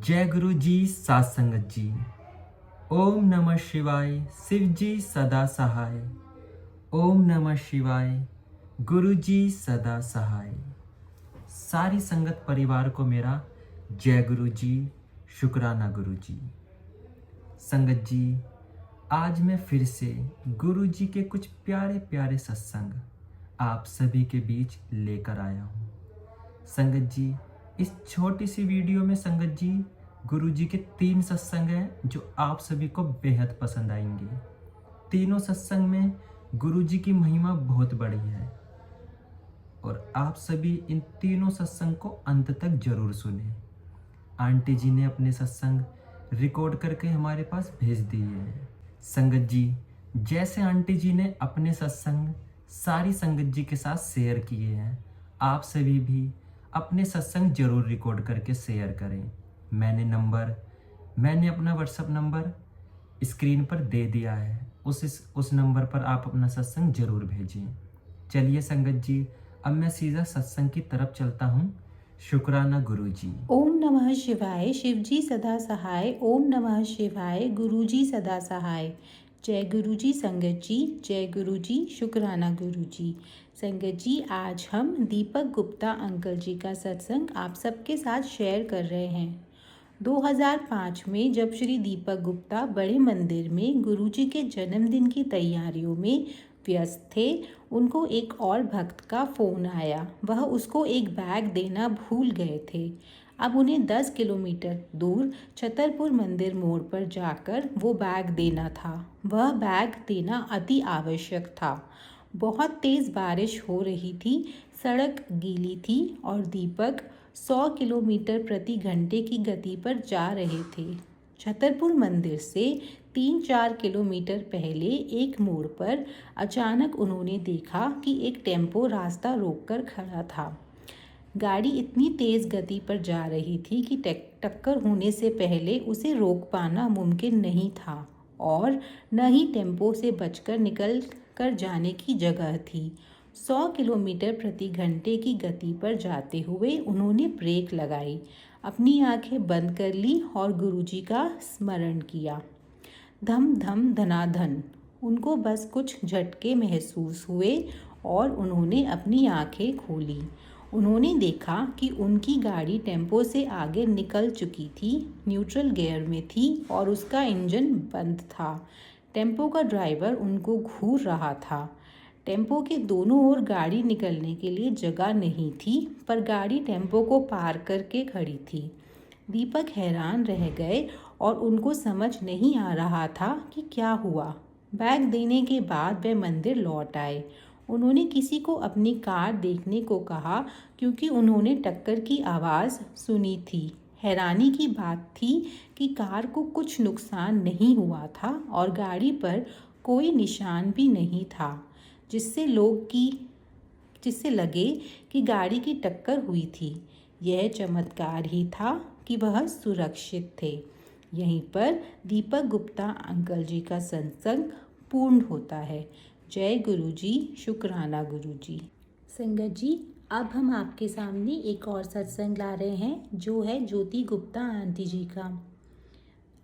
जय गुरु जी सात संगत जी। ओम नमः शिवाय शिव जी सदा सहाय। ओम नमः शिवाय गुरु जी सदा सहाय। सारी संगत परिवार को मेरा जय गुरु जी, शुक्राना गुरु जी। संगत जी, आज मैं फिर से गुरु जी के कुछ प्यारे प्यारे सत्संग आप सभी के बीच लेकर आया हूँ। संगत जी, इस छोटी सी वीडियो में संगत जी गुरु जी के 3 सत्संग हैं जो आप सभी को बेहद पसंद आएंगे। तीनों सत्संग में गुरु जी की महिमा बहुत बड़ी है और आप सभी इन तीनों सत्संग को अंत तक जरूर सुने। आंटी जी ने अपने सत्संग रिकॉर्ड करके हमारे पास भेज दिए हैं। संगत जी, जैसे आंटी जी ने अपने सत्संग सारी संगत जी के साथ शेयर किए हैं, आप सभी भी अपने सत्संग जरूर रिकॉर्ड करके शेयर करें। मैंने अपना व्हाट्सएप नंबर स्क्रीन पर दे दिया है। उस नंबर पर आप अपना सत्संग जरूर भेजें। चलिए संगत जी, अब मैं सीधा सत्संग की तरफ चलता हूँ। शुक्राना गुरु जी। ओम नमः शिवाय शिव जी सदा सहाय। ओम नमः शिवाय गुरु जी सदा सहाय। जय गुरु जी संगत जी, जय गुरु जी, शुक्राना गुरु जी। संगत जी, आज हम दीपक गुप्ता अंकल जी का सत्संग आप सबके साथ शेयर कर रहे हैं। 2005 में जब श्री दीपक गुप्ता बड़े मंदिर में गुरु जी के जन्मदिन की तैयारियों में व्यस्त थे, उनको एक और भक्त का फ़ोन आया। वह उसको एक बैग देना भूल गए थे। अब उन्हें 10 किलोमीटर दूर छतरपुर मंदिर मोड़ पर जाकर वो बैग देना था। वह बैग देना अति आवश्यक था। बहुत तेज़ बारिश हो रही थी, सड़क गीली थी और दीपक 100 किलोमीटर प्रति घंटे की गति पर जा रहे थे। छतरपुर मंदिर से 3-4 किलोमीटर पहले एक मोड़ पर अचानक उन्होंने देखा कि एक टेम्पो रास्ता रोककर खड़ा था। गाड़ी इतनी तेज़ गति पर जा रही थी कि टक्कर होने से पहले उसे रोक पाना मुमकिन नहीं था और न ही टेम्पो से बचकर निकल कर जाने की जगह थी। 100 किलोमीटर प्रति घंटे की गति पर जाते हुए उन्होंने ब्रेक लगाई, अपनी आंखें बंद कर ली और गुरुजी का स्मरण किया। धम धम धनाधन, उनको बस कुछ झटके महसूस हुए और उन्होंने अपनी आंखें खोली। उन्होंने देखा कि उनकी गाड़ी टेम्पो से आगे निकल चुकी थी, न्यूट्रल गियर में थी और उसका इंजन बंद था। टेम्पो का ड्राइवर उनको घूर रहा था। टेम्पो के दोनों ओर गाड़ी निकलने के लिए जगह नहीं थी, पर गाड़ी टेम्पो को पार करके खड़ी थी। दीपक हैरान रह गए और उनको समझ नहीं आ रहा था कि क्या हुआ। बैग देने के बाद वे मंदिर लौट आए। उन्होंने किसी को अपनी कार देखने को कहा क्योंकि उन्होंने टक्कर की आवाज़ सुनी थी। हैरानी की बात थी कि कार को कुछ नुकसान नहीं हुआ था और गाड़ी पर कोई निशान भी नहीं था जिससे लगे कि गाड़ी की टक्कर हुई थी। यह चमत्कार ही था कि वह सुरक्षित थे। यहीं पर दीपक गुप्ता अंकल जी का सत्संग पूर्ण होता है। जय गुरु जी, शुक्राना गुरु जी। संगत जी, अब हम आपके सामने एक और सत्संग ला रहे हैं जो है ज्योति गुप्ता आंटी जी का।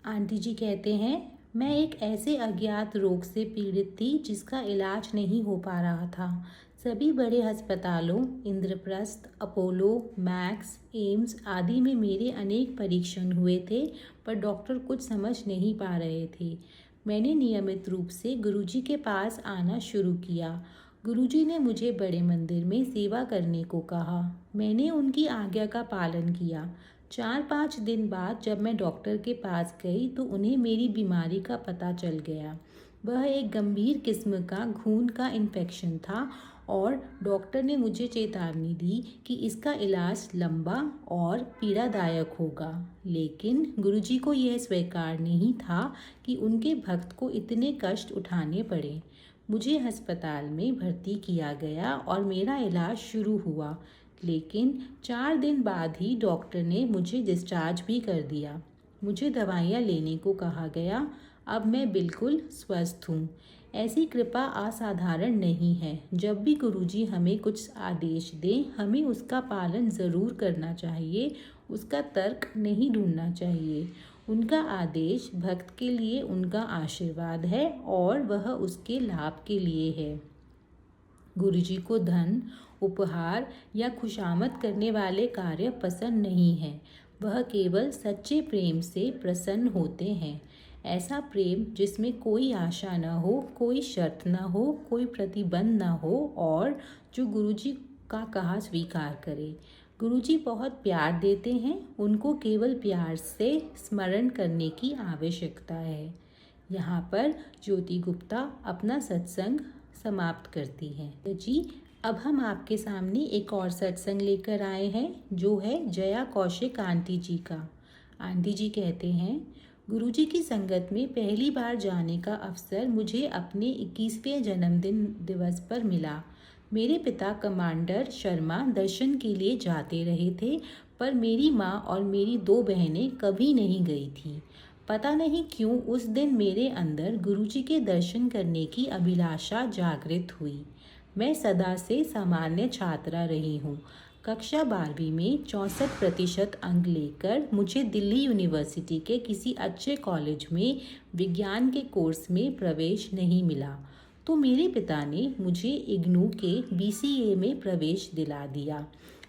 आंटी जी कहते हैं, मैं एक ऐसे अज्ञात रोग से पीड़ित थी जिसका इलाज नहीं हो पा रहा था। सभी बड़े अस्पतालों, इंद्रप्रस्थ, अपोलो, मैक्स, एम्स आदि में मेरे अनेक परीक्षण हुए थे, पर डॉक्टर कुछ समझ नहीं पा रहे थे। मैंने नियमित रूप से गुरुजी के पास आना शुरू किया। गुरुजी ने मुझे बड़े मंदिर में सेवा करने को कहा। मैंने उनकी आज्ञा का पालन किया। 4-5 दिन बाद जब मैं डॉक्टर के पास गई तो उन्हें मेरी बीमारी का पता चल गया। वह एक गंभीर किस्म का खून का इन्फेक्शन था और डॉक्टर ने मुझे चेतावनी दी कि इसका इलाज लंबा और पीड़ादायक होगा। लेकिन गुरुजी को यह स्वीकार नहीं था कि उनके भक्त को इतने कष्ट उठाने पड़े। मुझे अस्पताल में भर्ती किया गया और मेरा इलाज शुरू हुआ, लेकिन 4 दिन बाद ही डॉक्टर ने मुझे डिस्चार्ज भी कर दिया। मुझे दवाइयाँ लेने को कहा गया। अब मैं बिल्कुल स्वस्थ हूँ। ऐसी कृपा असाधारण नहीं है। जब भी गुरुजी हमें कुछ आदेश दें, हमें उसका पालन ज़रूर करना चाहिए उसका तर्क नहीं ढूंढना चाहिए। उनका आदेश भक्त के लिए उनका आशीर्वाद है और वह उसके लाभ के लिए है। गुरुजी को धन, उपहार या खुशामद करने वाले कार्य पसंद नहीं हैं। वह केवल सच्चे प्रेम से प्रसन्न होते हैं। ऐसा प्रेम जिसमें कोई आशा न हो, कोई शर्त न हो, कोई प्रतिबंध न हो और जो गुरुजी का कहा स्वीकार करे। गुरुजी बहुत प्यार देते हैं, उनको केवल प्यार से स्मरण करने की आवश्यकता है। यहाँ पर ज्योति गुप्ता अपना सत्संग समाप्त करती है। तो जी, अब हम आपके सामने एक और सत्संग लेकर आए हैं जो है जया कौशिक आंटी जी का। आंटी जी कहते हैं, गुरुजी की संगत में पहली बार जाने का अवसर मुझे अपने 21वें जन्मदिन दिवस पर मिला। मेरे पिता कमांडर शर्मा दर्शन के लिए जाते रहे थे, पर मेरी माँ और मेरी 2 बहनें कभी नहीं गई थी। पता नहीं क्यों उस दिन मेरे अंदर गुरुजी के दर्शन करने की अभिलाषा जागृत हुई। मैं सदा से सामान्य छात्रा रही हूँ। कक्षा 12वीं में 64% अंक लेकर मुझे दिल्ली यूनिवर्सिटी के किसी अच्छे कॉलेज में विज्ञान के कोर्स में प्रवेश नहीं मिला, तो मेरे पिता ने मुझे इग्नू के BCA में प्रवेश दिला दिया।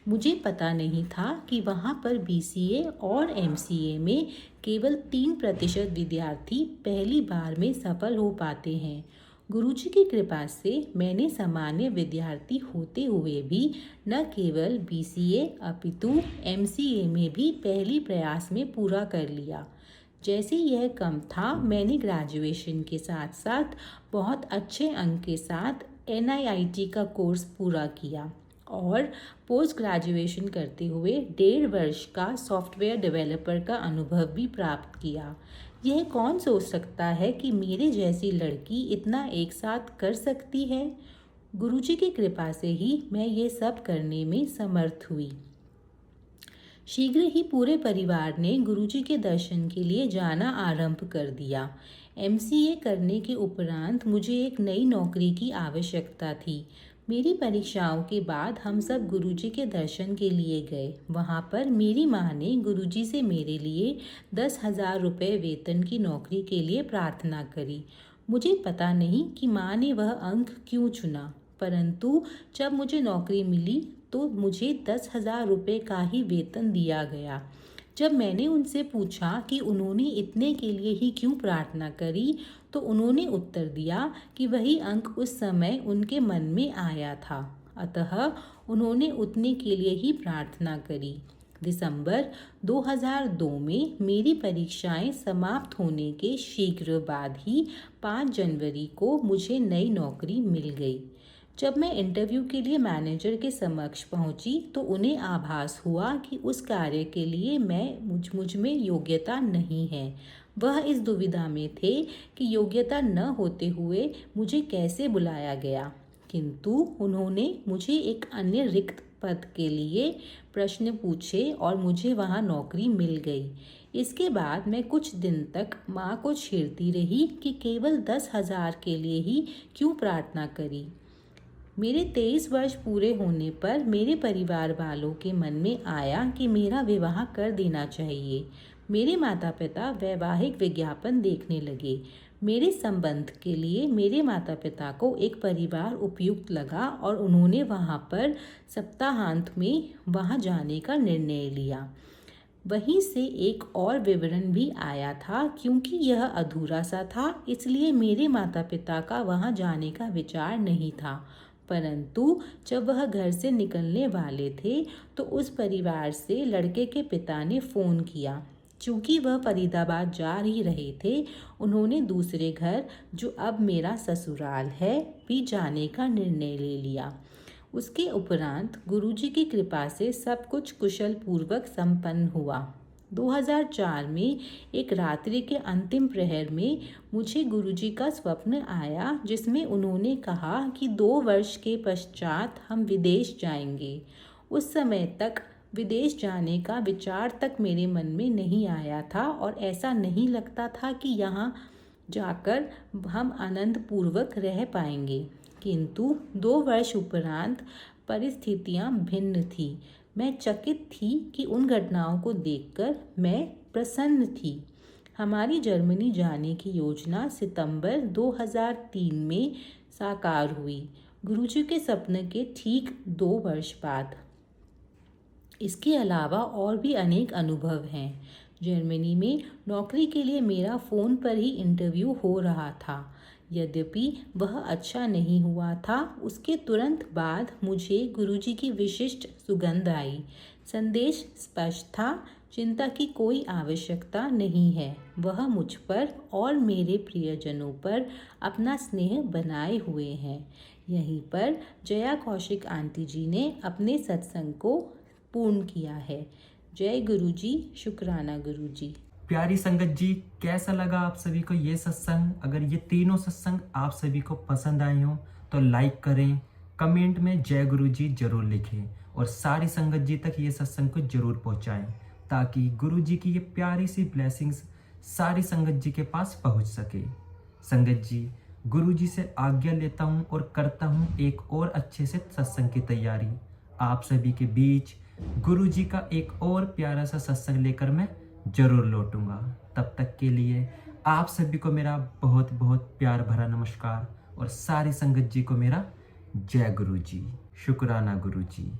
मुझे पता नहीं था कि वहाँ पर BCA और MCA में केवल 3% विद्यार्थी पहली बार में सफल हो पाते हैं। गुरुजी की कृपा से मैंने सामान्य विद्यार्थी होते हुए भी न केवल BCA अपितु MCA में भी पहली प्रयास में पूरा कर लिया। जैसे यह कम था, मैंने ग्रेजुएशन के साथ साथ बहुत अच्छे अंक के साथ NIIT का कोर्स पूरा किया और पोस्ट ग्रेजुएशन करते हुए 1.5 वर्ष का सॉफ्टवेयर डेवलपर का अनुभव भी प्राप्त किया। यह कौन सोच सकता है कि मेरे जैसी लड़की इतना एक साथ कर सकती है। गुरुजी की कृपा से ही मैं ये सब करने में समर्थ हुई। शीघ्र ही पूरे परिवार ने गुरुजी के दर्शन के लिए जाना आरंभ कर दिया। MCA करने के उपरांत मुझे एक नई नौकरी की आवश्यकता थी। मेरी परीक्षाओं के बाद हम सब गुरुजी के दर्शन के लिए गए। वहाँ पर मेरी माँ ने गुरुजी से मेरे लिए 10,000 रुपये वेतन की नौकरी के लिए प्रार्थना करी। मुझे पता नहीं कि माँ ने वह अंक क्यों चुना, परंतु जब मुझे नौकरी मिली तो मुझे 10,000 रुपये का ही वेतन दिया गया। जब मैंने उनसे पूछा कि उन्होंने इतने के लिए ही क्यों प्रार्थना करी, तो उन्होंने उत्तर दिया कि वही अंक उस समय उनके मन में आया था, अतः उन्होंने उतने के लिए ही प्रार्थना करी। दिसंबर 2002 में मेरी परीक्षाएं समाप्त होने के शीघ्र बाद ही 5 जनवरी को मुझे नई नौकरी मिल गई। जब मैं इंटरव्यू के लिए मैनेजर के समक्ष पहुंची तो उन्हें आभास हुआ कि उस कार्य के लिए मुझ में योग्यता नहीं है। वह इस दुविधा में थे कि योग्यता न होते हुए मुझे कैसे बुलाया गया, किंतु उन्होंने मुझे एक अन्य रिक्त पद के लिए प्रश्न पूछे और मुझे वहां नौकरी मिल गई। इसके बाद मैं कुछ दिन तक माँ को छेड़ती रही कि केवल 10,000 के लिए ही क्यों प्रार्थना करी। मेरे 23 वर्ष पूरे होने पर मेरे परिवार वालों के मन में आया कि मेरा विवाह कर देना चाहिए। मेरे माता पिता वैवाहिक विज्ञापन देखने लगे। मेरे संबंध के लिए मेरे माता पिता को एक परिवार उपयुक्त लगा और उन्होंने वहाँ पर सप्ताहांत में वहाँ जाने का निर्णय लिया। वहीं से एक और विवरण भी आया था, क्योंकि यह अधूरा सा था इसलिए मेरे माता पिता का वहाँ जाने का विचार नहीं था। परंतु जब वह घर से निकलने वाले थे तो उस परिवार से लड़के के पिता ने फ़ोन किया। चूँकि वह फरीदाबाद जा ही रहे थे, उन्होंने दूसरे घर, जो अब मेरा ससुराल है, भी जाने का निर्णय ले लिया। उसके उपरांत गुरुजी की कृपा से सब कुछ कुशल पूर्वक संपन्न हुआ। 2004 में एक रात्रि के अंतिम प्रहर में मुझे गुरुजी का स्वप्न आया, जिसमें उन्होंने कहा कि 2 वर्ष के पश्चात हम विदेश जाएंगे। उस समय तक विदेश जाने का विचार तक मेरे मन में नहीं आया था और ऐसा नहीं लगता था कि यहाँ जाकर हम आनंद पूर्वक रह पाएंगे। किंतु 2 वर्ष उपरांत परिस्थितियाँ भिन्न थीं। मैं चकित थी कि उन घटनाओं को देखकर मैं प्रसन्न थी। हमारी जर्मनी जाने की योजना सितंबर 2003 में साकार हुई, गुरुजी के सपने के ठीक 2 वर्ष बाद। इसके अलावा और भी अनेक अनुभव हैं। जर्मनी में नौकरी के लिए मेरा फ़ोन पर ही इंटरव्यू हो रहा था। यद्यपि वह अच्छा नहीं हुआ था, उसके तुरंत बाद मुझे गुरुजी की विशिष्ट सुगंध आई। संदेश स्पष्ट था, चिंता की कोई आवश्यकता नहीं है। वह मुझ पर और मेरे प्रियजनों पर अपना स्नेह बनाए हुए हैं। यहीं पर जया कौशिक आंटी जी ने अपने सत्संग को पूर्ण किया है। जय गुरुजी, शुक्राना गुरुजी। प्यारी संगत जी, कैसा लगा आप सभी को ये सत्संग? अगर ये तीनों सत्संग आप सभी को पसंद आए हों तो लाइक करें, कमेंट में जय गुरु जी जरूर लिखें और सारी संगत जी तक ये सत्संग को जरूर पहुंचाएं ताकि गुरु जी की ये प्यारी सी ब्लेसिंग्स सारी संगत जी के पास पहुंच सके। संगत जी, गुरु जी से आज्ञा लेता हूं और करता हूं एक और अच्छे से सत्संग की तैयारी। आप सभी के बीच गुरु जी का एक और प्यारा सा सत्संग लेकर मैं जरूर लौटूंगा। तब तक के लिए आप सभी को मेरा बहुत बहुत प्यार भरा नमस्कार और सारी संगत जी को मेरा जय गुरु जी, शुक्राना गुरु जी।